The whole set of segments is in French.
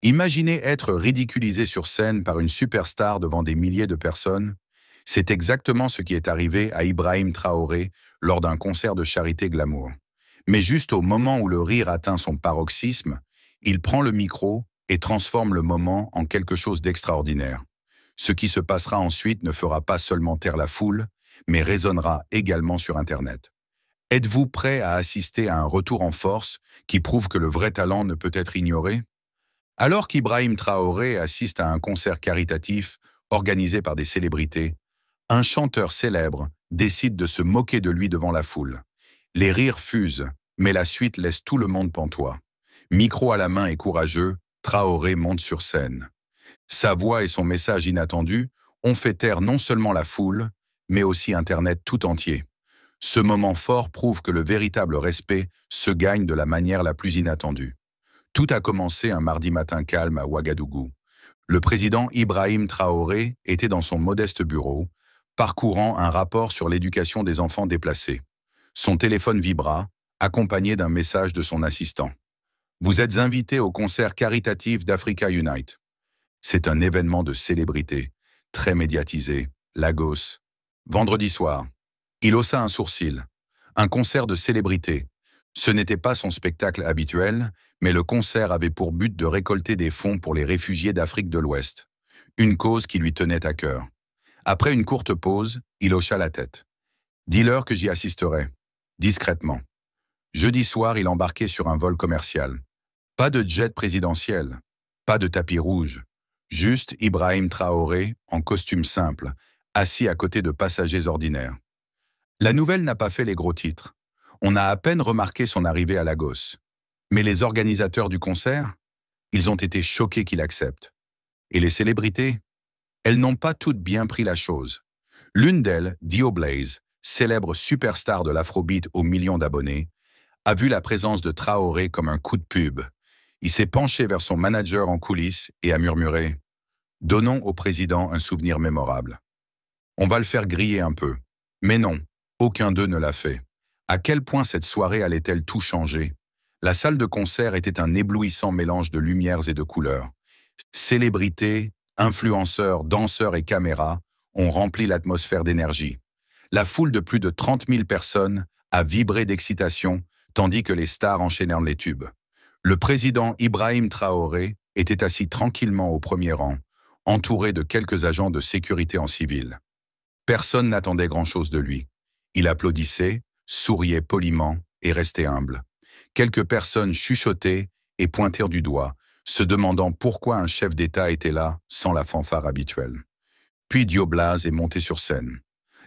Imaginez être ridiculisé sur scène par une superstar devant des milliers de personnes. C'est exactement ce qui est arrivé à Ibrahim Traoré lors d'un concert de charité glamour. Mais juste au moment où le rire atteint son paroxysme, il prend le micro et transforme le moment en quelque chose d'extraordinaire. Ce qui se passera ensuite ne fera pas seulement taire la foule, mais résonnera également sur Internet. Êtes-vous prêt à assister à un retour en force qui prouve que le vrai talent ne peut être ignoré? Alors qu'Ibrahim Traoré assiste à un concert caritatif organisé par des célébrités, un chanteur célèbre décide de se moquer de lui devant la foule. Les rires fusent, mais la suite laisse tout le monde pantois. Micro à la main et courageux, Traoré monte sur scène. Sa voix et son message inattendu ont fait taire non seulement la foule, mais aussi Internet tout entier. Ce moment fort prouve que le véritable respect se gagne de la manière la plus inattendue. Tout a commencé un mardi matin calme à Ouagadougou. Le président Ibrahim Traoré était dans son modeste bureau, parcourant un rapport sur l'éducation des enfants déplacés. Son téléphone vibra, accompagné d'un message de son assistant. « Vous êtes invité au concert caritatif d'Africa Unite. » C'est un événement de célébrité, très médiatisé, Lagos. Vendredi soir, il haussa un sourcil. Un concert de célébrité. Ce n'était pas son spectacle habituel, mais le concert avait pour but de récolter des fonds pour les réfugiés d'Afrique de l'Ouest. Une cause qui lui tenait à cœur. Après une courte pause, il hocha la tête. « Dis-leur que j'y assisterai. » Discrètement. Jeudi soir, il embarquait sur un vol commercial. Pas de jet présidentiel, pas de tapis rouge. Juste Ibrahim Traoré, en costume simple, assis à côté de passagers ordinaires. La nouvelle n'a pas fait les gros titres. On a à peine remarqué son arrivée à Lagos. Mais les organisateurs du concert, ils ont été choqués qu'il accepte. Et les célébrités? Elles n'ont pas toutes bien pris la chose. L'une d'elles, Dio Blaze, célèbre superstar de l'afrobeat aux millions d'abonnés, a vu la présence de Traoré comme un coup de pub. Il s'est penché vers son manager en coulisses et a murmuré « Donnons au président un souvenir mémorable. On va le faire griller un peu. » Mais non, aucun d'eux ne l'a fait. À quel point cette soirée allait-elle tout changer? La salle de concert était un éblouissant mélange de lumières et de couleurs. Célébrités, influenceurs, danseurs et caméras ont rempli l'atmosphère d'énergie. La foule de plus de 30 000 personnes a vibré d'excitation, tandis que les stars enchaînaient les tubes. Le président Ibrahim Traoré était assis tranquillement au premier rang, entouré de quelques agents de sécurité en civil. Personne n'attendait grand-chose de lui. Il applaudissait, souriait poliment et restait humble. Quelques personnes chuchotaient et pointèrent du doigt, se demandant pourquoi un chef d'État était là sans la fanfare habituelle. Puis Dio Blaze est monté sur scène.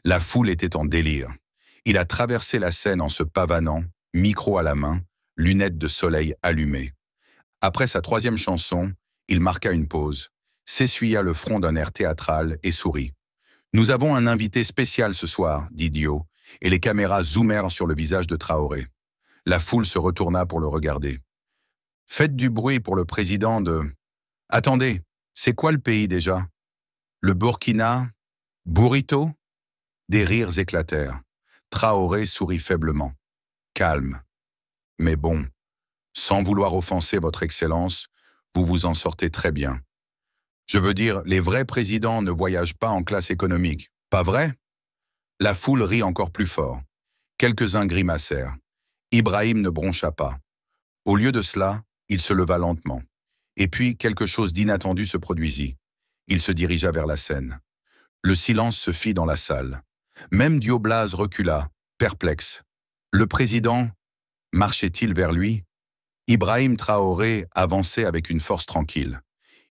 La foule était en délire. Il a traversé la scène en se pavanant, micro à la main, lunettes de soleil allumées. Après sa troisième chanson, il marqua une pause, s'essuya le front d'un air théâtral et sourit. « Nous avons un invité spécial ce soir, dit Dio, et les caméras zoomèrent sur le visage de Traoré. La foule se retourna pour le regarder. « Faites du bruit pour le président de... » « Attendez, c'est quoi le pays déjà? Le Burkina? Burrito ?» Des rires éclatèrent. Traoré sourit faiblement. Calme. « Mais bon, sans vouloir offenser votre Excellence, vous vous en sortez très bien. Je veux dire, les vrais présidents ne voyagent pas en classe économique, pas vrai? » La foule rit encore plus fort. Quelques-uns grimacèrent. Ibrahim ne broncha pas. Au lieu de cela, il se leva lentement. Et puis, quelque chose d'inattendu se produisit. Il se dirigea vers la scène. Le silence se fit dans la salle. Même Dio Blaze recula, perplexe. Le président, marchait-il vers lui? Ibrahim Traoré avançait avec une force tranquille.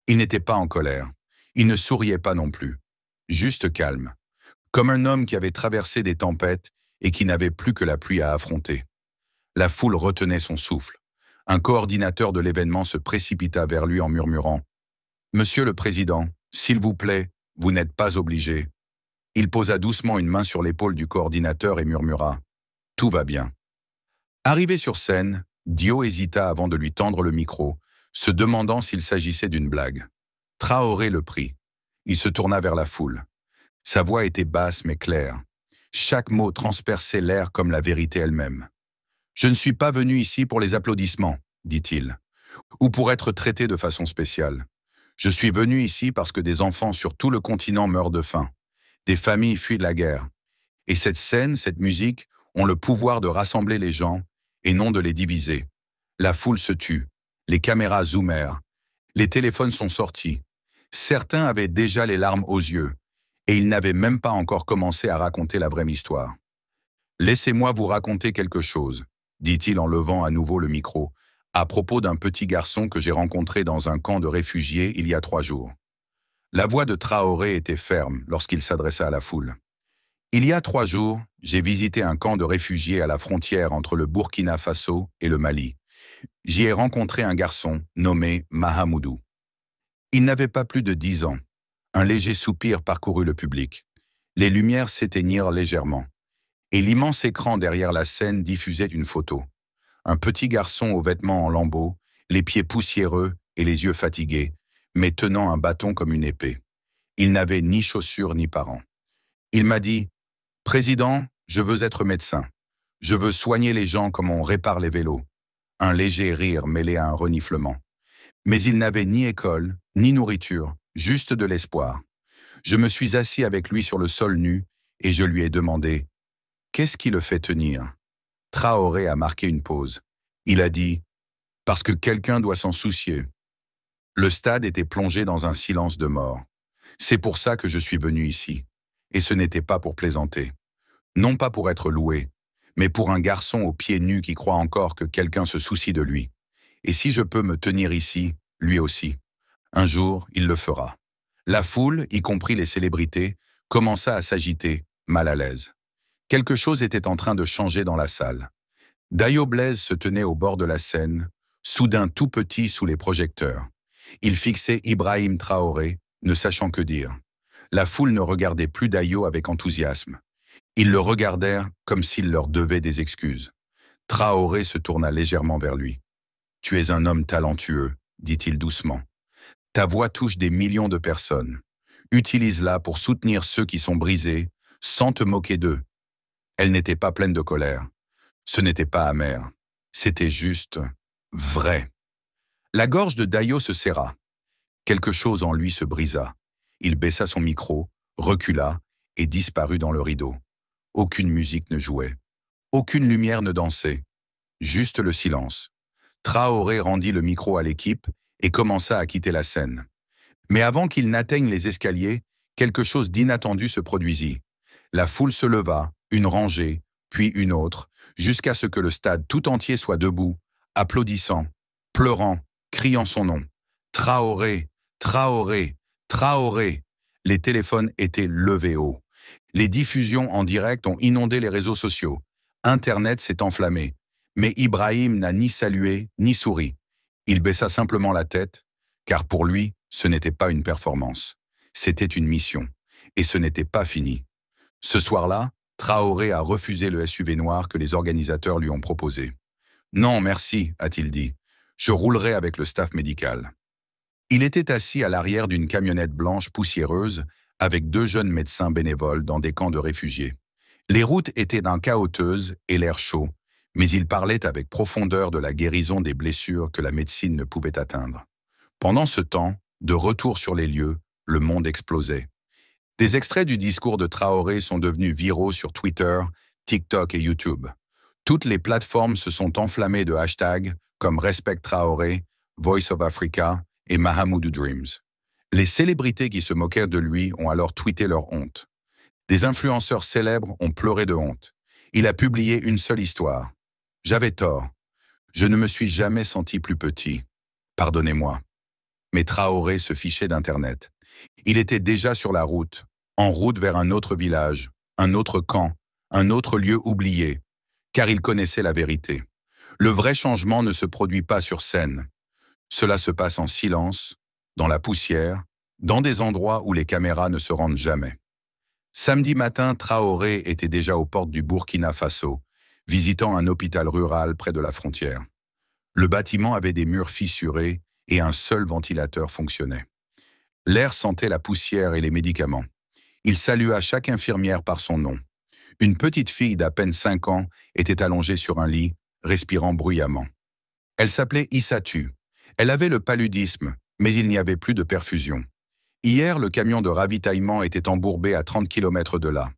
Il n'était pas en colère. Il ne souriait pas non plus. Juste calme. Comme un homme qui avait traversé des tempêtes et qui n'avait plus que la pluie à affronter. La foule retenait son souffle. Un coordinateur de l'événement se précipita vers lui en murmurant « Monsieur le Président, s'il vous plaît, vous n'êtes pas obligé. » Il posa doucement une main sur l'épaule du coordinateur et murmura « Tout va bien. » Arrivé sur scène, Dio hésita avant de lui tendre le micro, se demandant s'il s'agissait d'une blague. Traoré le prit. Il se tourna vers la foule. Sa voix était basse mais claire. Chaque mot transperçait l'air comme la vérité elle-même. « Je ne suis pas venu ici pour les applaudissements, dit-il. ou pour être traité de façon spéciale. Je suis venu ici parce que des enfants sur tout le continent meurent de faim. Des familles fuient de la guerre. Et cette scène, cette musique, ont le pouvoir de rassembler les gens et non de les diviser. La foule se tue. Les caméras zoomèrent. Les téléphones sont sortis. Certains avaient déjà les larmes aux yeux. Et ils n'avaient même pas encore commencé à raconter la vraie histoire. Laissez-moi vous raconter quelque chose, dit-il en levant à nouveau le micro, à propos d'un petit garçon que j'ai rencontré dans un camp de réfugiés il y a 3 jours. La voix de Traoré était ferme lorsqu'il s'adressa à la foule. Il y a 3 jours, j'ai visité un camp de réfugiés à la frontière entre le Burkina Faso et le Mali. J'y ai rencontré un garçon nommé Mahamoudou. Il n'avait pas plus de 10 ans. Un léger soupir parcourut le public. Les lumières s'éteignirent légèrement. Et l'immense écran derrière la scène diffusait une photo. Un petit garçon aux vêtements en lambeaux, les pieds poussiéreux et les yeux fatigués, mais tenant un bâton comme une épée. Il n'avait ni chaussures ni parents. Il m'a dit « Président, je veux être médecin. Je veux soigner les gens comme on répare les vélos. » Un léger rire mêlé à un reniflement. Mais il n'avait ni école, ni nourriture, juste de l'espoir. Je me suis assis avec lui sur le sol nu et je lui ai demandé « Qu'est-ce qui le fait tenir ?» Traoré a marqué une pause. Il a dit « Parce que quelqu'un doit s'en soucier. » Le stade était plongé dans un silence de mort. C'est pour ça que je suis venu ici. Et ce n'était pas pour plaisanter. Non pas pour être loué, mais pour un garçon aux pieds nus qui croit encore que quelqu'un se soucie de lui. Et si je peux me tenir ici, lui aussi. Un jour, il le fera. La foule, y compris les célébrités, commença à s'agiter, mal à l'aise. Quelque chose était en train de changer dans la salle. Dayo Blaise se tenait au bord de la scène, soudain tout petit sous les projecteurs. Il fixait Ibrahim Traoré, ne sachant que dire. La foule ne regardait plus Dayo avec enthousiasme. Ils le regardèrent comme s'il leur devait des excuses. Traoré se tourna légèrement vers lui. « Tu es un homme talentueux, dit-il doucement. Ta voix touche des millions de personnes. Utilise-la pour soutenir ceux qui sont brisés, sans te moquer d'eux. » Elle n'était pas pleine de colère. Ce n'était pas amer. C'était juste vrai. La gorge de Dayo se serra. Quelque chose en lui se brisa. Il baissa son micro, recula et disparut dans le rideau. Aucune musique ne jouait. Aucune lumière ne dansait. Juste le silence. Traoré rendit le micro à l'équipe et commença à quitter la scène. Mais avant qu'il n'atteigne les escaliers, quelque chose d'inattendu se produisit. La foule se leva, une rangée, puis une autre, jusqu'à ce que le stade tout entier soit debout, applaudissant, pleurant, criant son nom. Traoré, Traoré, Traoré. Les téléphones étaient levés haut. Les diffusions en direct ont inondé les réseaux sociaux. Internet s'est enflammé. Mais Ibrahim n'a ni salué, ni souri. Il baissa simplement la tête, car pour lui, ce n'était pas une performance. C'était une mission. Et ce n'était pas fini. Ce soir-là, Traoré a refusé le SUV noir que les organisateurs lui ont proposé. « Non, merci », a-t-il dit. « Je roulerai avec le staff médical. » Il était assis à l'arrière d'une camionnette blanche poussiéreuse avec 2 jeunes médecins bénévoles dans des camps de réfugiés. Les routes étaient d'un chaotieuses et l'air chaud, mais il parlait avec profondeur de la guérison des blessures que la médecine ne pouvait atteindre. Pendant ce temps, de retour sur les lieux, le monde explosait. Des extraits du discours de Traoré sont devenus viraux sur Twitter, TikTok et YouTube. Toutes les plateformes se sont enflammées de hashtags comme Respect Traoré, Voice of Africa et Mahamoudou Dreams. Les célébrités qui se moquèrent de lui ont alors tweeté leur honte. Des influenceurs célèbres ont pleuré de honte. Il a publié une seule histoire. « J'avais tort. Je ne me suis jamais senti plus petit. Pardonnez-moi. » Mais Traoré se fichait d'Internet. Il était déjà sur la route, en route vers un autre village, un autre camp, un autre lieu oublié, car il connaissait la vérité. Le vrai changement ne se produit pas sur scène. Cela se passe en silence, dans la poussière, dans des endroits où les caméras ne se rendent jamais. Samedi matin, Traoré était déjà aux portes du Burkina Faso, visitant un hôpital rural près de la frontière. Le bâtiment avait des murs fissurés et un seul ventilateur fonctionnait. L'air sentait la poussière et les médicaments. Il salua chaque infirmière par son nom. Une petite fille d'à peine 5 ans était allongée sur un lit, respirant bruyamment. Elle s'appelait Issatu. Elle avait le paludisme, mais il n'y avait plus de perfusion. Hier, le camion de ravitaillement était embourbé à 30 km de là.